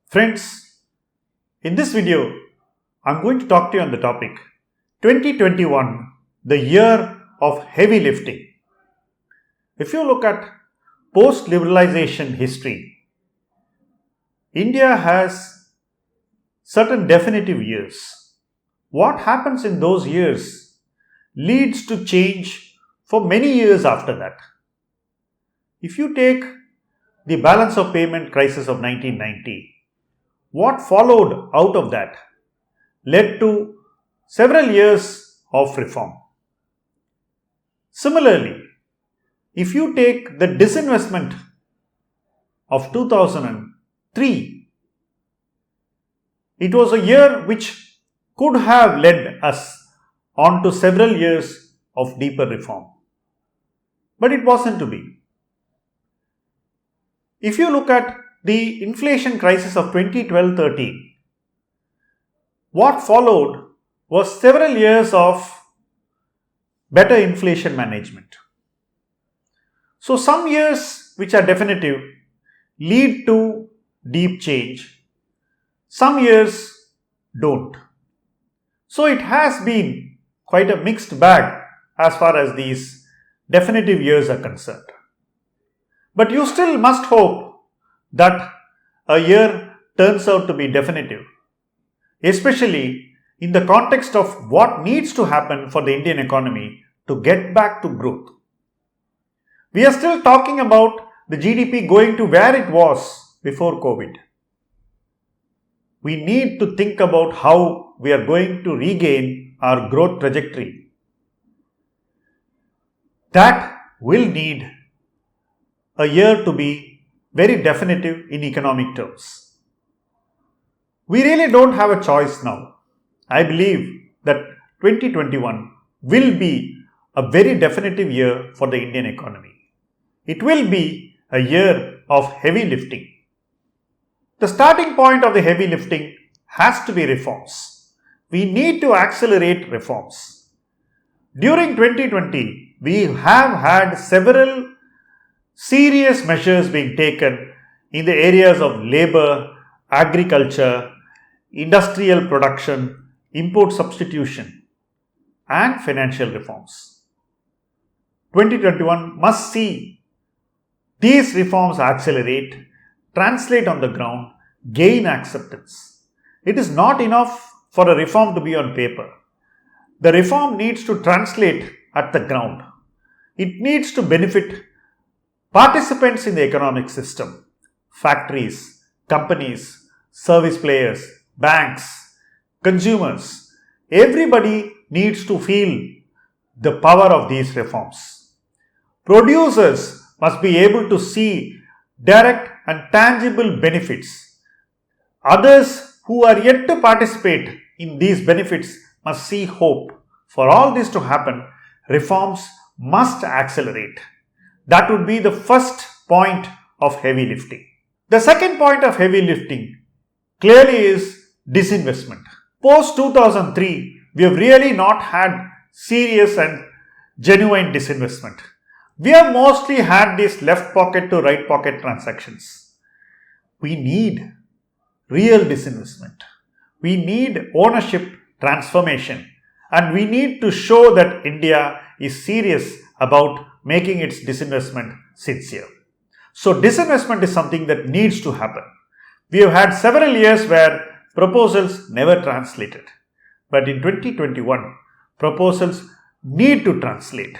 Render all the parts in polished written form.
Friends, in this video, I'm going to talk to you on the topic 2021, the year of heavy lifting. If you look at post-liberalization history, India has certain definitive years. What happens in those years leads to change for many years after that. If you take the balance of payment crisis of 1990, what followed out of that led to several years of reform. Similarly, if you take the disinvestment of 2003, it was a year which could have led us on to several years of deeper reform. But it wasn't to be. If you look at the inflation crisis of 2012-13, what followed was several years of better inflation management. So some years which are definitive lead to deep change. Some years don't. So it has been quite a mixed bag as far as these definitive years are concerned. But you still must hope that a year turns out to be definitive, especially in the context of what needs to happen for the Indian economy to get back to growth. We are still talking about the GDP going to where it was before COVID. We need to think about how we are going to regain our growth trajectory. That will need a year to be very definitive in economic terms. We really don't have a choice now. I believe that 2021 will be a very definitive year for the Indian economy. It will be a year of heavy lifting. The starting point of the heavy lifting has to be reforms. We need to accelerate reforms. During 2020, we have had several serious measures being taken in the areas of labor, agriculture, industrial production, import substitution, and financial reforms. 2021 must see these reforms accelerate, translate on the ground, gain acceptance. It is not enough for a reform to be on paper. The reform needs to translate at the ground. It needs to benefit participants in the economic system, factories, companies, service players, banks, consumers. Everybody needs to feel the power of these reforms. Producers must be able to see direct and tangible benefits. Others who are yet to participate in these benefits must see hope. For all this to happen, reforms must accelerate. That would be the first point of heavy lifting. The second point of heavy lifting clearly is disinvestment. Post 2003, we have really not had serious and genuine disinvestment. We have mostly had these left pocket to right pocket transactions. We need real disinvestment. We need ownership transformation, and we need to show that India is serious about making its disinvestment sincere. So disinvestment is something that needs to happen. We have had several years where proposals never translated. But in 2021, proposals need to translate.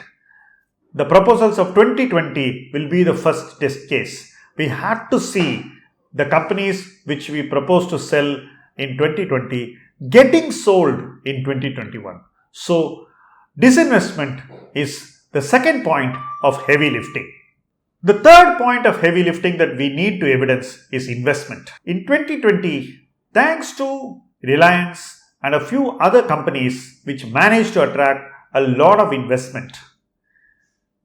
The proposals of 2020 will be the first test case. We had to see the companies which we proposed to sell in 2020 getting sold in 2021. So disinvestment is the second point of heavy lifting. The third point of heavy lifting that we need to evidence is investment. In 2020, thanks to Reliance and a few other companies which managed to attract a lot of investment,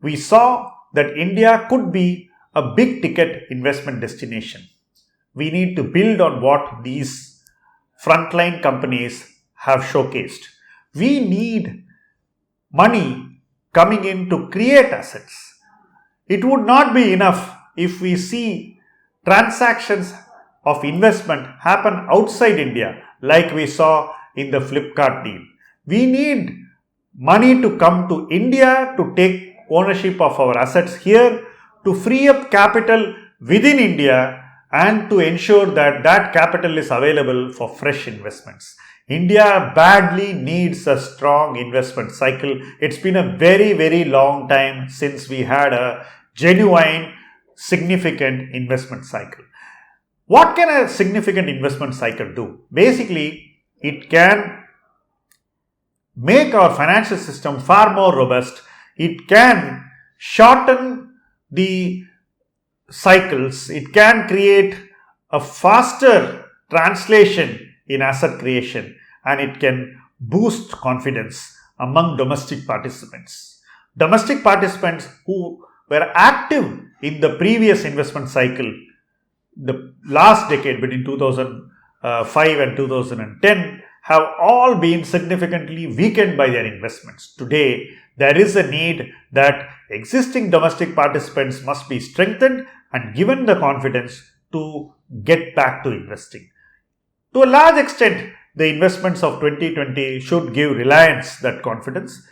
we saw that India could be a big ticket investment destination. We need to build on what these frontline companies have showcased. We need money coming in to create assets. It would not be enough if we see transactions of investment happen outside India, like we saw in the Flipkart deal. We need money to come to India to take ownership of our assets here, to free up capital within India, and to ensure that that capital is available for fresh investments. India badly needs a strong investment cycle. It's been a very, very long time since we had a genuine, significant investment cycle. What can a significant investment cycle do? Basically, it can make our financial system far more robust. It can shorten the cycles. It can create a faster translation in asset creation, and it can boost confidence among domestic participants. Domestic participants who were active in the previous investment cycle, the last decade between 2005 and 2010, have all been significantly weakened by their investments. Today, there is a need that existing domestic participants must be strengthened and given the confidence to get back to investing. To a large extent, the investments of 2020 should give reliance that confidence.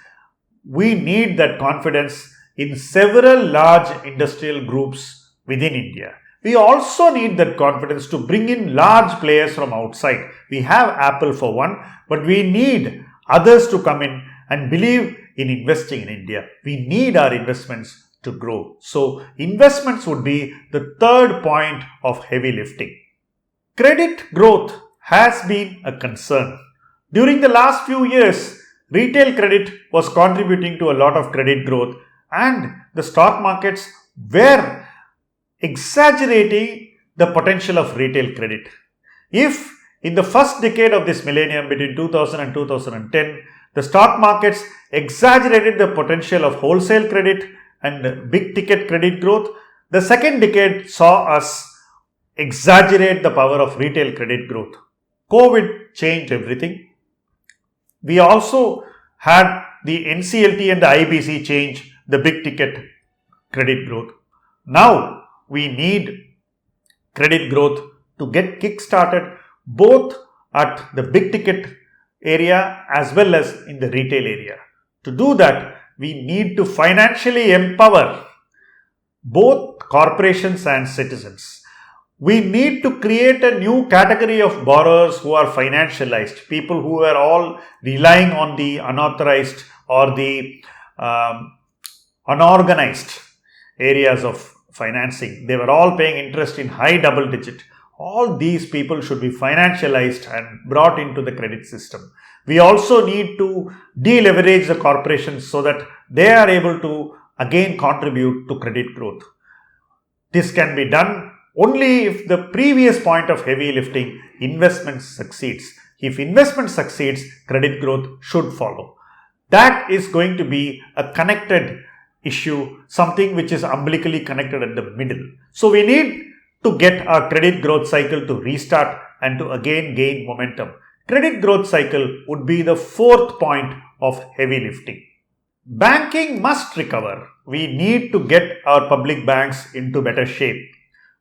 We need that confidence in several large industrial groups within India. We also need that confidence to bring in large players from outside. We have Apple for one, but we need others to come in and believe in investing in India. We need our investments to grow. So, investments would be the third point of heavy lifting. Credit growth has been a concern. During the last few years, retail credit was contributing to a lot of credit growth, and the stock markets were exaggerating the potential of retail credit. If in the first decade of this millennium, between 2000 and 2010, the stock markets exaggerated the potential of wholesale credit and big ticket credit growth, the second decade saw us exaggerate the power of retail credit growth. COVID changed everything. We also had the NCLT and the IBC change the big ticket credit growth. Now we need credit growth to get kick-started both at the big ticket area as well as in the retail area. To do that, we need to financially empower both corporations and citizens. We need to create a new category of borrowers who are financialized, people who are all relying on the unauthorized or the unorganized areas of financing. They were all paying interest in high double digit. All these people should be financialized and brought into the credit system. We also need to deleverage the corporations so that they are able to again contribute to credit growth. This can be done only if the previous point of heavy lifting, investment, succeeds. If investment succeeds, credit growth should follow. That is going to be a connected issue, something which is umbilically connected at the middle. So we need to get our credit growth cycle to restart and to again gain momentum. Credit growth cycle would be the fourth point of heavy lifting. Banking must recover. We need to get our public banks into better shape.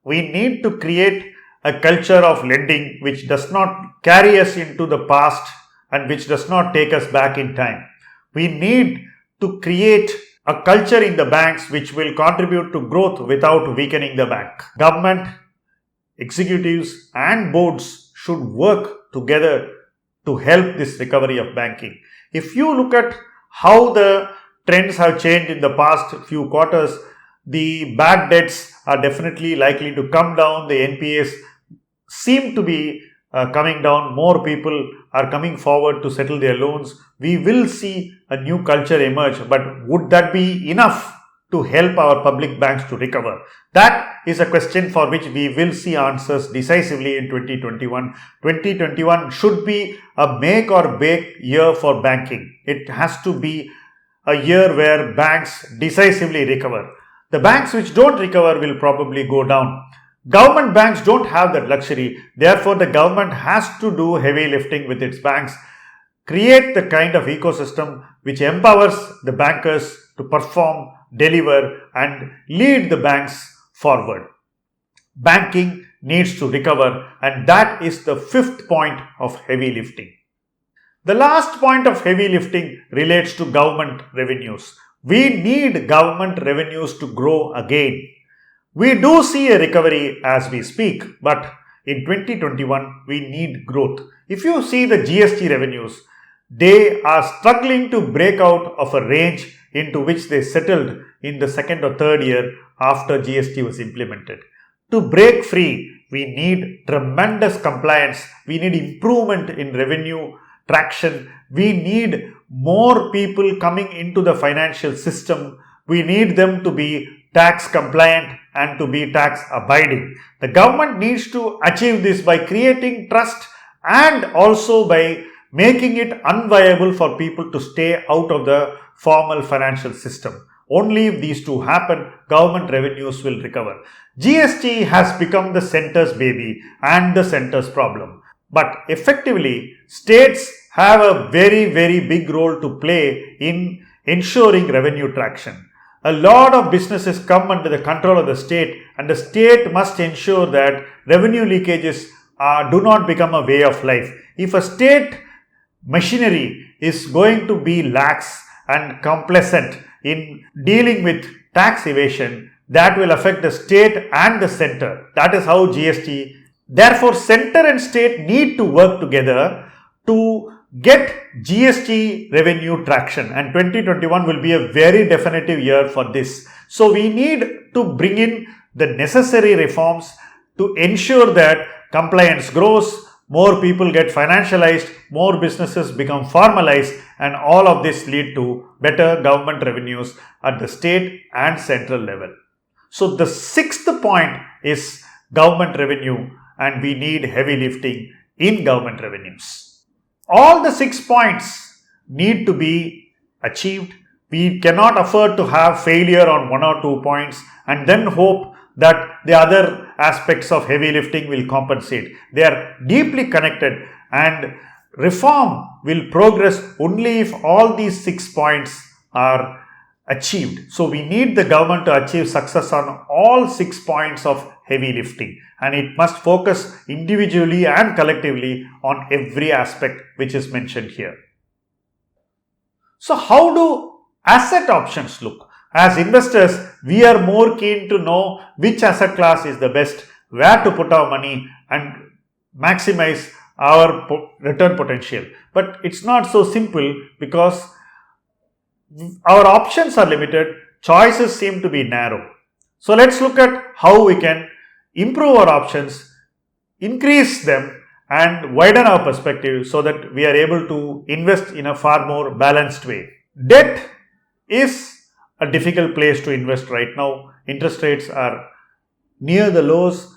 We need to create a culture of lending which does not carry us into the past and which does not take us back in time. We need to create a culture in the banks which will contribute to growth without weakening the bank. Government, executives and boards should work together to help this recovery of banking. If you look at how the trends have changed in the past few quarters, the bad debts are definitely likely to come down. The NPAs seem to be coming down. More people are coming forward to settle their loans. We will see a new culture emerge, but would that be enough to help our public banks to recover? That is a question for which we will see answers decisively in 2021. 2021 should be a make or break year for banking. It has to be a year where banks decisively recover. The banks which don't recover will probably go down. Government banks don't have that luxury. Therefore, the government has to do heavy lifting with its banks, create the kind of ecosystem which empowers the bankers to perform, deliver and lead the banks forward. Banking needs to recover, and that is the fifth point of heavy lifting. The last point of heavy lifting relates to government revenues. We need government revenues to grow again. We do see a recovery as we speak, but in 2021 we need growth. If you see the GST revenues, they are struggling to break out of a range into which they settled in the second or third year after GST was implemented. To break free, we need tremendous compliance. We need improvement in revenue traction. We need more people coming into the financial system. We need them to be tax compliant and to be tax abiding. The government needs to achieve this by creating trust and also by making it unviable for people to stay out of the formal financial system. Only if these two happen, government revenues will recover. GST has become the centre's baby and the centre's problem. But effectively, states have a very, very big role to play in ensuring revenue traction. A lot of businesses come under the control of the state, and the state must ensure that revenue leakages do not become a way of life. If a state machinery is going to be lax and complacent in dealing with tax evasion, that will affect the state and the center. That is how GST. Therefore, center and state need to work together to get GST revenue traction, and 2021 will be a very definitive year for this. So we need to bring in the necessary reforms to ensure that compliance grows, more people get financialized, more businesses become formalized, and all of this lead to better government revenues at the state and central level. So the sixth point is government revenue, and we need heavy lifting in government revenues. All the 6 points need to be achieved. We cannot afford to have failure on 1 or 2 points and then hope that the other aspects of heavy lifting will compensate. They are deeply connected, and reform will progress only if all these 6 points are achieved. So we need the government to achieve success on all 6 points of heavy lifting, and it must focus individually and collectively on every aspect which is mentioned here. So how do asset options look? As investors, we are more keen to know which asset class is the best, where to put our money and maximize our return potential. But it's not so simple because our options are limited, choices seem to be narrow. So let's look at how we can improve our options, increase them, and widen our perspective so that we are able to invest in a far more balanced way. Debt is a difficult place to invest right now. Interest rates are near the lows.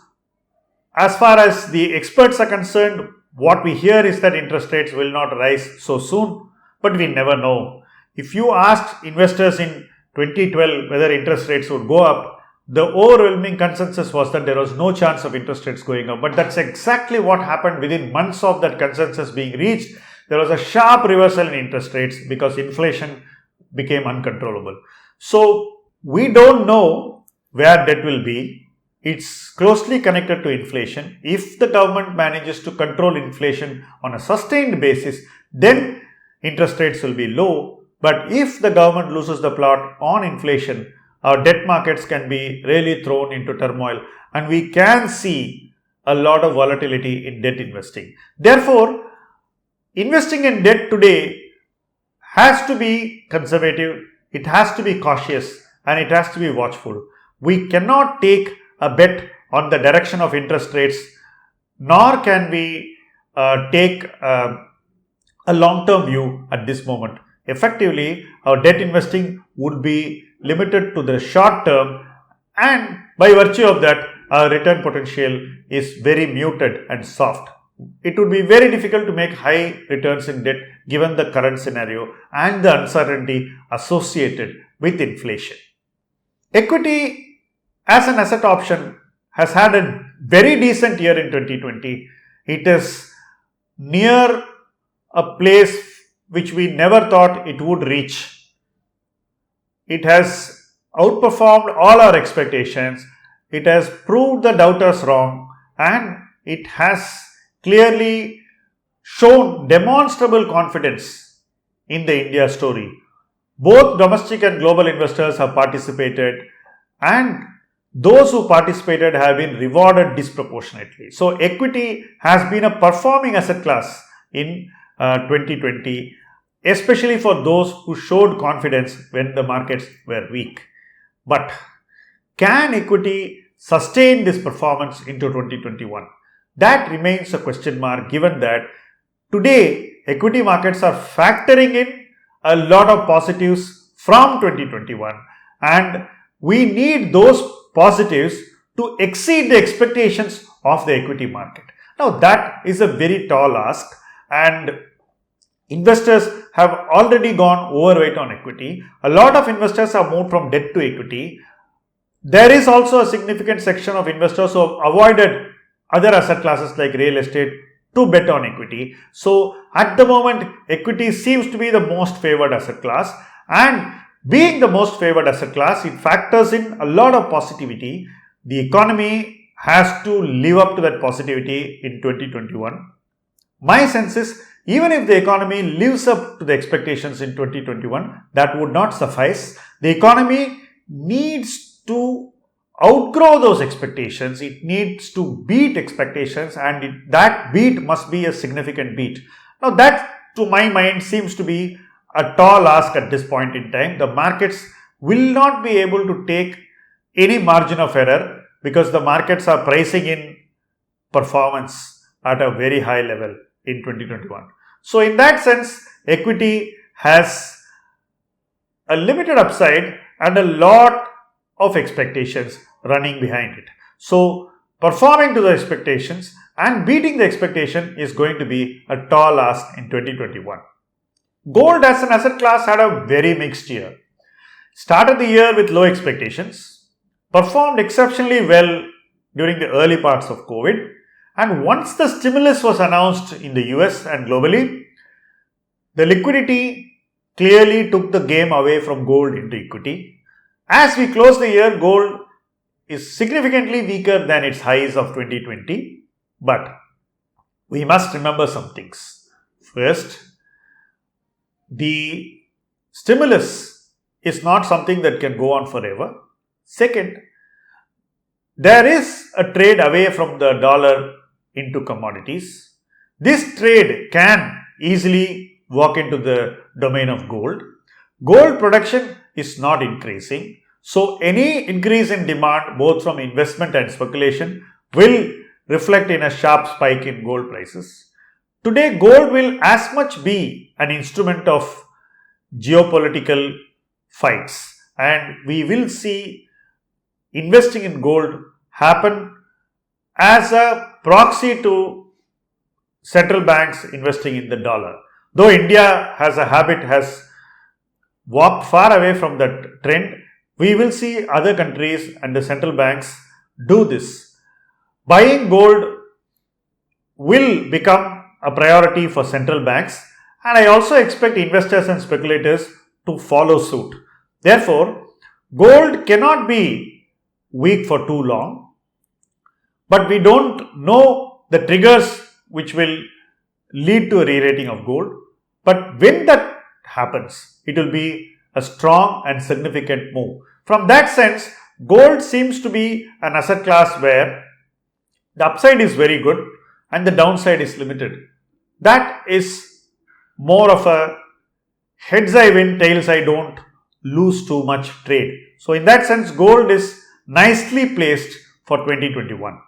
As far as the experts are concerned, what we hear is that interest rates will not rise so soon, but we never know. If you asked investors in 2012 whether interest rates would go up, the overwhelming consensus was that there was no chance of interest rates going up. But that's exactly what happened. Within months of that consensus being reached, there was a sharp reversal in interest rates because inflation became uncontrollable. So we don't know where debt will be. It's closely connected to inflation. If the government manages to control inflation on a sustained basis, then interest rates will be low. But if the government loses the plot on inflation, our debt markets can be really thrown into turmoil, and we can see a lot of volatility in debt investing. Therefore, investing in debt today has to be conservative, it has to be cautious, and it has to be watchful. We cannot take a bet on the direction of interest rates, nor can we take a long-term view at this moment. Effectively, our debt investing would be limited to the short term, and by virtue of that, our return potential is very muted and soft. It would be very difficult to make high returns in debt given the current scenario and the uncertainty associated with inflation. Equity as an asset option has had a very decent year in 2020. It is near a place which we never thought it would reach. It has outperformed all our expectations. It has proved the doubters wrong, and it has clearly shown demonstrable confidence in the India story. Both domestic and global investors have participated, and those who participated have been rewarded disproportionately. So, equity has been a performing asset class in 2020, especially for those who showed confidence when the markets were weak. But can equity sustain this performance into 2021? That remains a question mark, given that today equity markets are factoring in a lot of positives from 2021, and we need those positives to exceed the expectations of the equity market. Now, that is a very tall ask, and investors have already gone overweight on equity. A lot of investors have moved from debt to equity. There is also a significant section of investors who have avoided other asset classes like real estate to bet on equity. So, at the moment, equity seems to be the most favored asset class, and being the most favored asset class, it factors in a lot of positivity. The economy has to live up to that positivity in 2021. My sense is, even if the economy lives up to the expectations in 2021, that would not suffice. The economy needs to outgrow those expectations. It needs to beat expectations, and that beat must be a significant beat. Now, that to my mind seems to be a tall ask at this point in time. The markets will not be able to take any margin of error because the markets are pricing in performance at a very high level in 2021. So, in that sense, equity has a limited upside and a lot of expectations running behind it. So, performing to the expectations and beating the expectation is going to be a tall ask in 2021. Gold as an asset class had a very mixed year. Started the year with low expectations, performed exceptionally well during the early parts of COVID, and once the stimulus was announced in the US and globally, the liquidity clearly took the game away from gold into equity. As we close the year, gold is significantly weaker than its highs of 2020, but we must remember some things. First, the stimulus is not something that can go on forever. Second, there is a trade away from the dollar into commodities. This trade can easily walk into the domain of gold. Gold production is not increasing. So, any increase in demand both from investment and speculation will reflect in a sharp spike in gold prices. Today, gold will as much be an instrument of geopolitical fights, and we will see investing in gold happen as a proxy to central banks investing in the dollar. Though India has walked far away from that trend, we will see other countries and the central banks do this. Buying gold will become a priority for central banks, and I also expect investors and speculators to follow suit. Therefore, gold cannot be weak for too long, but we don't know the triggers which will lead to a re-rating of gold. But when that happens, it will be a strong and significant move. From that sense, gold seems to be an asset class where the upside is very good and the downside is limited. That is more of a heads I win, tails I don't lose too much trade. So, in that sense, gold is nicely placed for 2021.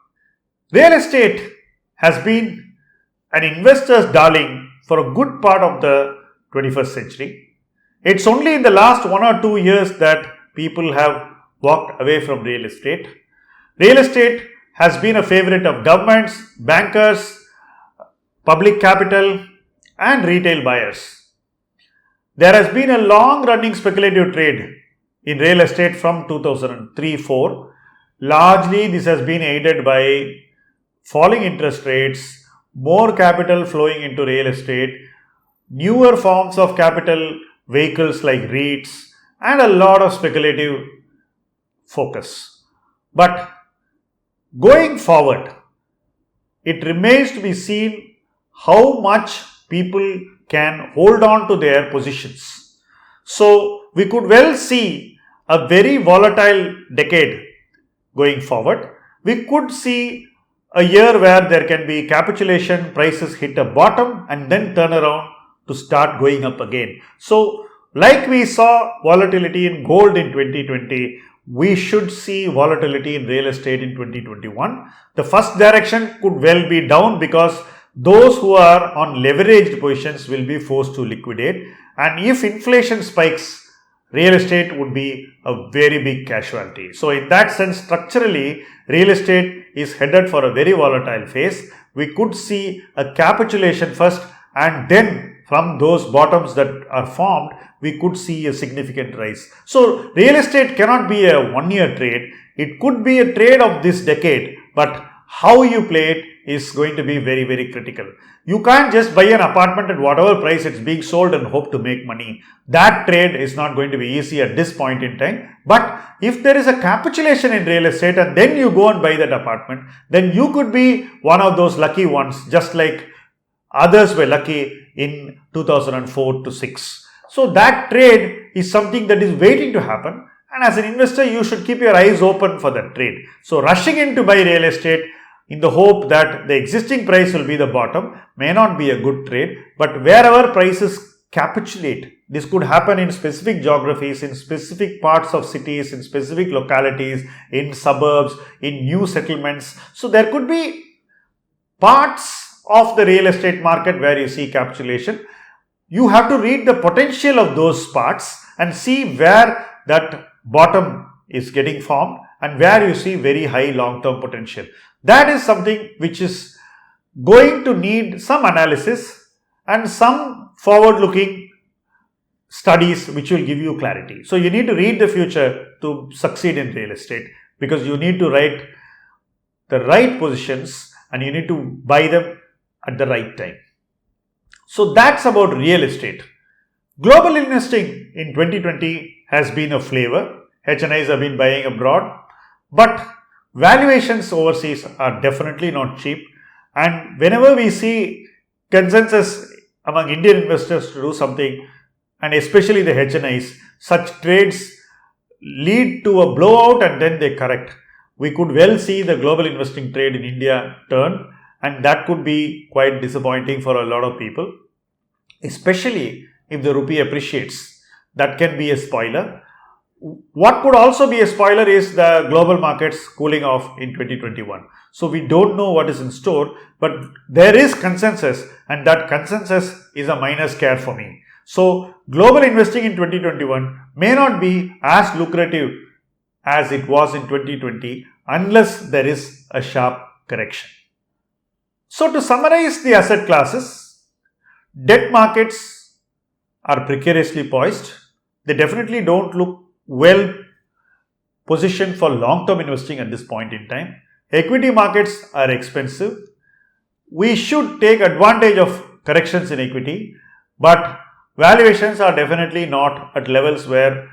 Real estate has been an investor's darling for a good part of the 21st century. It's only in the last 1 or 2 years that people have walked away from real estate. Real estate has been a favorite of governments, bankers, public capital, and retail buyers. There has been a long running speculative trade in real estate from 2003-04. Largely, this has been aided by falling interest rates, more capital flowing into real estate, newer forms of capital vehicles like REITs, and a lot of speculative focus. But going forward, it remains to be seen how much people can hold on to their positions. So, we could well see a very volatile decade going forward. We could see a year where there can be capitulation, prices hit a bottom and then turn around to start going up again. So, like we saw volatility in gold in 2020, we should see volatility in real estate in 2021. The first direction could well be down because those who are on leveraged positions will be forced to liquidate, and if inflation spikes, real estate would be a very big casualty. So, in that sense, structurally, real estate is headed for a very volatile phase. We could see a capitulation first, and then from those bottoms that are formed, we could see a significant rise. So, real estate cannot be a one-year trade. It could be a trade of this decade, but how you play it is going to be very, very critical. You can't just buy an apartment at whatever price it's being sold and hope to make money. That trade is not going to be easy at this point in time. But if there is a capitulation in real estate and then you go and buy that apartment, then you could be one of those lucky ones, just like others were lucky in 2004 to 6. So that trade is something that is waiting to happen. And as an investor, you should keep your eyes open for that trade. So rushing in to buy real estate in the hope that the existing price will be the bottom may not be a good trade, but wherever prices capitulate, this could happen in specific geographies, in specific parts of cities, in specific localities, in suburbs, in new settlements. So there could be parts of the real estate market where you see capitulation. You have to read the potential of those parts and see where that bottom is getting formed and where you see very high long-term potential. That is something which is going to need some analysis and some forward-looking studies which will give you clarity. So, you need to read the future to succeed in real estate, because you need to write the right positions and you need to buy them at the right time. So, that's about real estate. Global investing in 2020 has been a flavor. HNIs have been buying abroad, but valuations overseas are definitely not cheap, and whenever we see consensus among Indian investors to do something, and especially the HNIs, such trades lead to a blowout and then they correct. We could well see the global investing trade in India turn, and that could be quite disappointing for a lot of people, especially if the rupee appreciates. That can be a spoiler. What could also be a spoiler is the global markets cooling off in 2021. So we don't know what is in store, but there is consensus, and that consensus is a minor scare for me. So global investing in 2021 may not be as lucrative as it was in 2020 unless there is a sharp correction. So to summarize the asset classes, debt markets are precariously poised. They definitely don't look well positioned for long-term investing at this point in time. Equity markets are expensive. We should take advantage of corrections in equity, but valuations are definitely not at levels where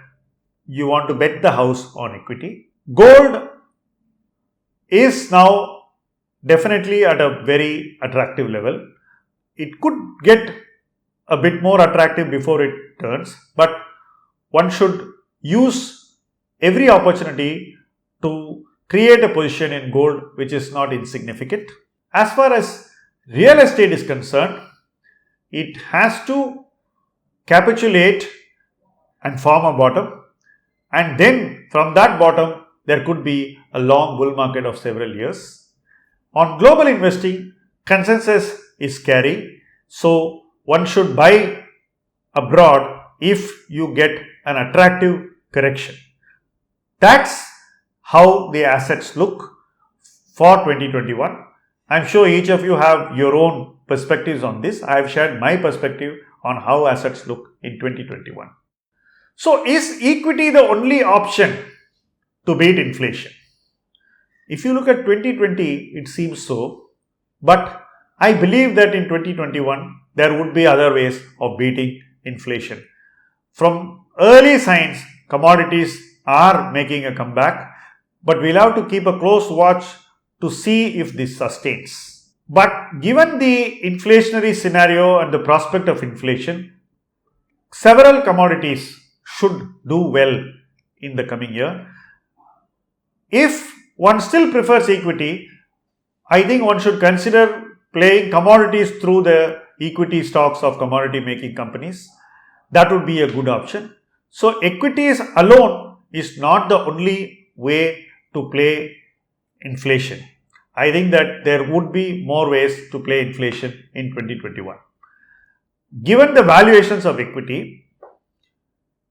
you want to bet the house on equity. Gold is now definitely at a very attractive level. It could get a bit more attractive before it turns, but one should use every opportunity to create a position in gold which is not insignificant. As far as real estate is concerned, it has to capitulate and form a bottom, and then from that bottom there could be a long bull market of several years. On global investing, consensus is scary, so one should buy abroad if you get an attractive correction. That's how the assets look for 2021. I'm sure each of you have your own perspectives on this. I have shared my perspective on how assets look in 2021. So, is equity the only option to beat inflation? If you look at 2020, it seems so, but I believe that in 2021, there would be other ways of beating inflation. From early signs, commodities are making a comeback, but we'll have to keep a close watch to see if this sustains. But given the inflationary scenario and the prospect of inflation, several commodities should do well in the coming year. If one still prefers equity, I think one should consider playing commodities through the equity stocks of commodity making companies. That would be a good option. So equities alone is not the only way to play inflation. I think that there would be more ways to play inflation in 2021. Given the valuations of equity,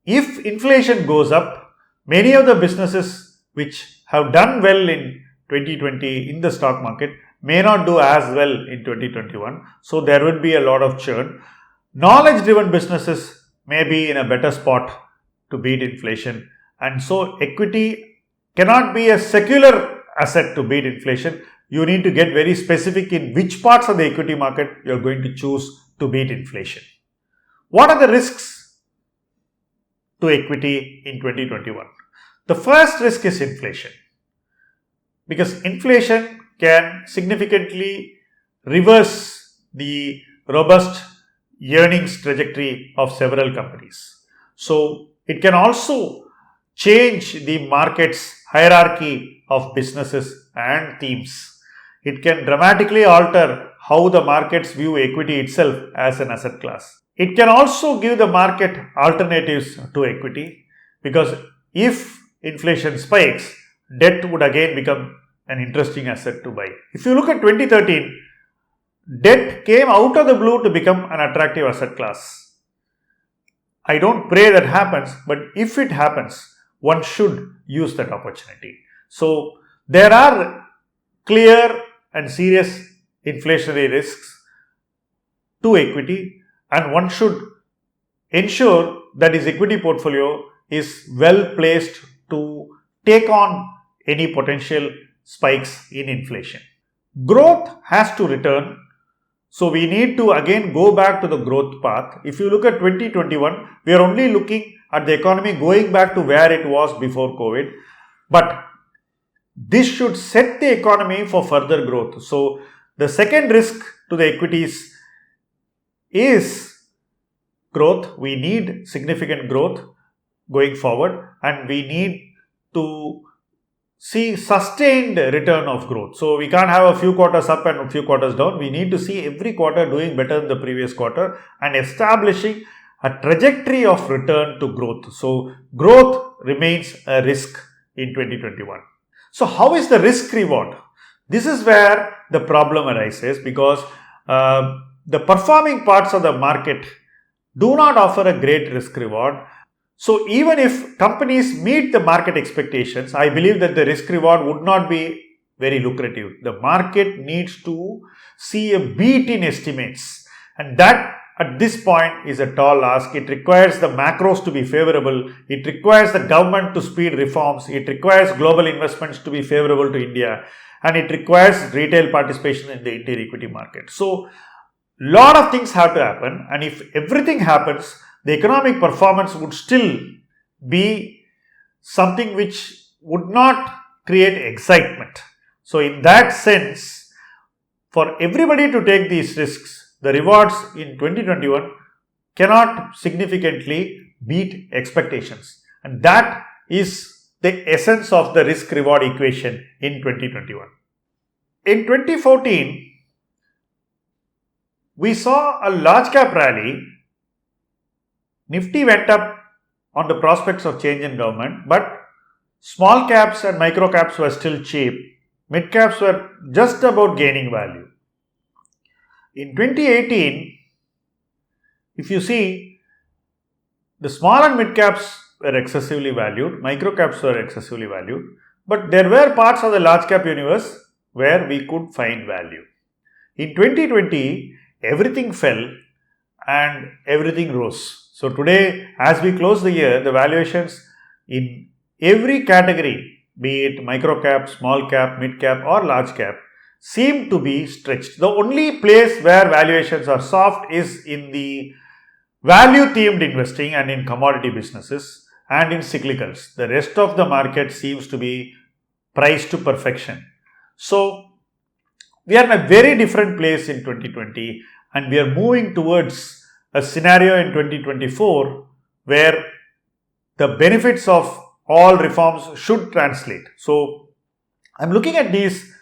if inflation goes up, many of the businesses which have done well in 2020 in the stock market may not do as well in 2021. So there would be a lot of churn. Knowledge driven businesses may be in a better spot to beat inflation. And so equity cannot be a secular asset to beat inflation. You need to get very specific in which parts of the equity market you are going to choose to beat inflation. What are the risks to equity in 2021? The first risk is inflation, because inflation can significantly reverse the robust earnings trajectory of several companies. So it can also change the market's hierarchy of businesses and themes. It can dramatically alter how the markets view equity itself as an asset class. It can also give the market alternatives to equity, because if inflation spikes, debt would again become an interesting asset to buy. If you look at 2013, debt came out of the blue to become an attractive asset class. I don't pray that happens, but if it happens, one should use that opportunity. So there are clear and serious inflationary risks to equity, and one should ensure that his equity portfolio is well placed to take on any potential spikes in inflation. Growth has to return, so we need to again go back to the growth path. If you look at 2021, we are only looking at the economy going back to where it was before COVID, but this should set the economy for further growth. So the second risk to the equities is growth. We need significant growth going forward, and we need to see sustained return of growth. So we can't have a few quarters up and a few quarters down. We need to see every quarter doing better than the previous quarter and establishing a trajectory of return to growth. So growth remains a risk in 2021. So how is the risk reward? This is where the problem arises, because the performing parts of the market do not offer a great risk reward. So even if companies meet the market expectations, I believe that the risk reward would not be very lucrative. The market needs to see a beat in estimates, and that at this point is a tall ask. It requires the macros to be favorable. It requires the government to speed reforms. It requires global investments to be favorable to India, and it requires retail participation in the Indian equity market. So lot of things have to happen, and if everything happens, the economic performance would still be something which would not create excitement. So in that sense, for everybody to take these risks, the rewards in 2021 cannot significantly beat expectations. And that is the essence of the risk reward equation in 2021. In 2014, we saw a large cap rally. Nifty went up on the prospects of change in government, but small caps and micro caps were still cheap. Mid caps were just about gaining value. In 2018, if you see, the small and mid caps were excessively valued, micro caps were excessively valued, but there were parts of the large cap universe where we could find value. In 2020, everything fell and everything rose. So today, as we close the year, the valuations in every category, be it micro cap, small cap, mid cap or large cap, seem to be stretched. The only place where valuations are soft is in the value themed investing and in commodity businesses and in cyclicals. The rest of the market seems to be priced to perfection. So We are in a very different place in 2020 and we are moving towards a scenario in 2024 where the benefits of all reforms should translate. So, I'm looking at these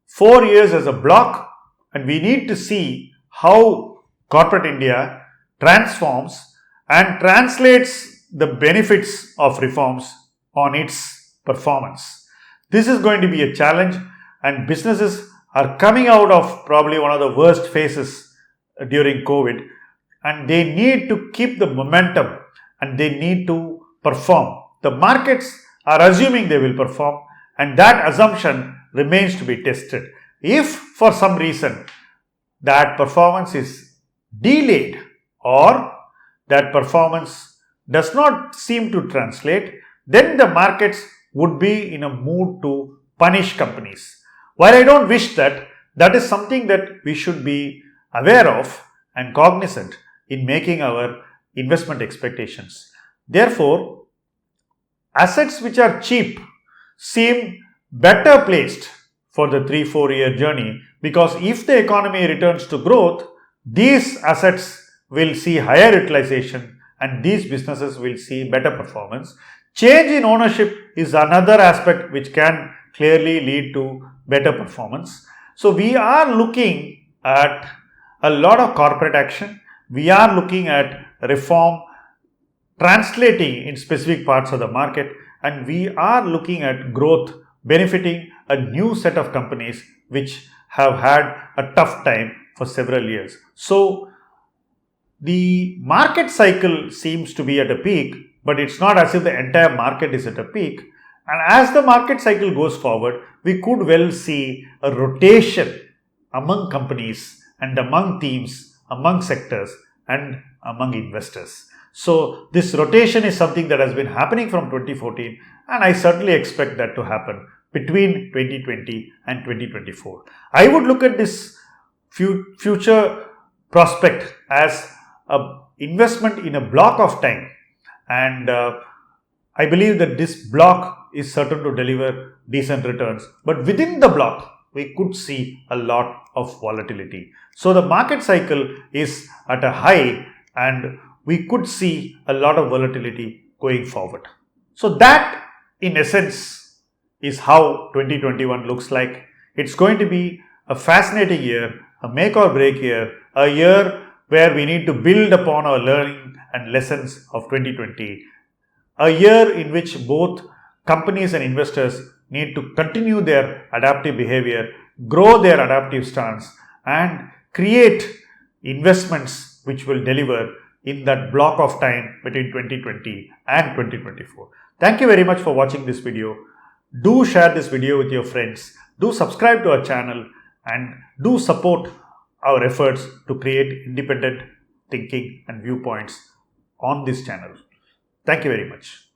4 years as a block and we need to see how corporate India transforms and translates the benefits of reforms on its performance. This is going to be a challenge and businesses are coming out of probably one of the worst phases during COVID and they need to keep the momentum and they need to perform. The markets are assuming they will perform and that assumption remains to be tested. If for some reason that performance is delayed or that performance does not seem to translate, then the markets would be in a mood to punish companies. While I don't wish that, that is something that we should be aware of and cognizant in making our investment expectations. Therefore, assets which are cheap seem better placed for the 3-4 year journey because if the economy returns to growth, these assets will see higher utilization and these businesses will see better performance. Change in ownership is another aspect which can clearly lead to better performance. So we are looking at a lot of corporate action. We are looking at reform translating in specific parts of the market and we are looking at growth benefiting a new set of companies which have had a tough time for several years. So the market cycle seems to be at a peak, but it's not as if the entire market is at a peak. And as the market cycle goes forward, we could well see a rotation among companies and among teams, among sectors and among investors. So this rotation is something that has been happening from 2014 and I certainly expect that to happen between 2020 and 2024. I would look at this future prospect as an investment in a block of time and I believe that this block is certain to deliver decent returns, but within the block we could see a lot of volatility. So the market cycle is at a high and we could see a lot of volatility going forward. So that in essence is how 2021 looks like. It's going to be a fascinating year, a make or break year, a year where we need to build upon our learning and lessons of 2020, a year in which both companies and investors need to continue their adaptive behavior, grow their adaptive stance and create investments which will deliver in that block of time between 2020 and 2024. Thank you very much for watching this video. Do share this video with your friends. Do subscribe to our channel and do support our efforts to create independent thinking and viewpoints on this channel. Thank you very much.